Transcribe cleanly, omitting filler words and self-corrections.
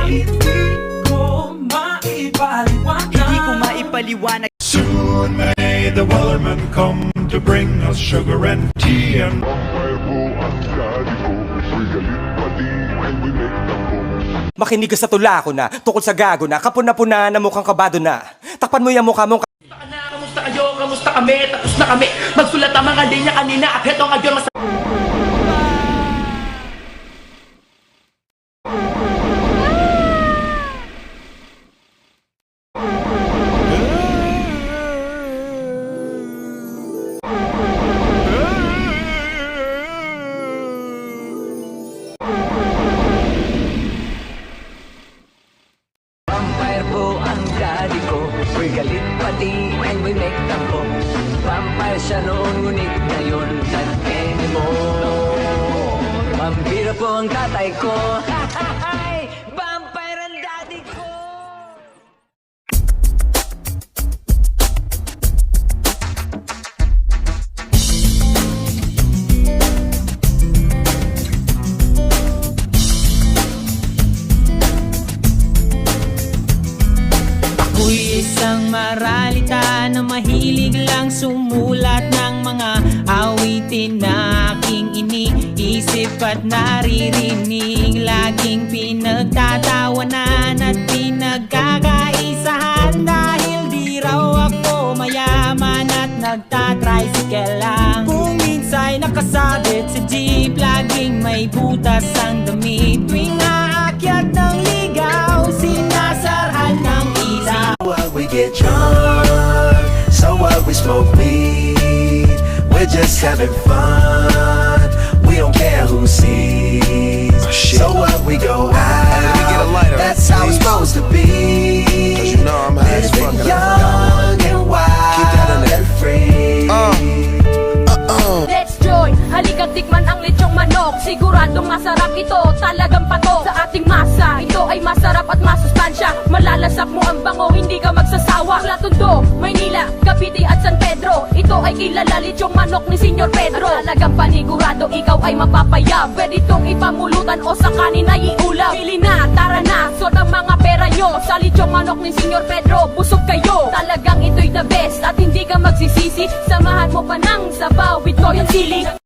Hindi ko maipaliwanag. Soon may the wellerman come to bring us sugar and tea and Makinig ka sa tula ko na, tukol sa gago na, kapuna-puna na mukhang kabado na. Takpan mo yung mukha mong Kamusta kayo? Kamusta kami? Tapos na kami magsulat ang mga linya kanina at heto nga yun Vampire po ang daddy ko. We're galit pati and we make tampo. Vampire siya noon ngunit ngayon nag-anymore. Vampiro po ang tatay ko. Vampire ang daddy ko. Ako'y isang maralita na mahilig lang sumulat ng mga awitin na aking iniisip at naririnig. Laging pinagtatawanan at pinagkakaisahan dahil di raw ako mayaman at nagtatricycle lang. Kung minsa'y nakasabit sa jeep, laging may butas ang damit. Tuwing aakyat ng ligaw, sinasarhan ng ilaw. What we get drunk, so what we smoke weed, we're just having fun, we don't care who sees, so what we go out, that's how it's supposed to be, living young and wild and free. Let's join, halika't tikman ang lechong manok. Siguradong masarap ito, talagang patok sa ating masa. Ito ay masarap at masustansya, malalasak mo ang bango, hindi ka magsasawa. Mula Tondo, Maynila, Cavite at San Pedro, ito ay kilala lechong manok ni Senyor Pedro. Talagang panigurado, ikaw ay mapapayab. Pwede itong ipamulutan o sa kanin ay iulam. Pili na, tara na, so ng mga pera nyo. Sa lechong manok ni Senyor Pedro, busog kayo. Talagang ito'y the best at hindi ka magsisisi. Samahan mo pa ng sabaw with toyo and sili.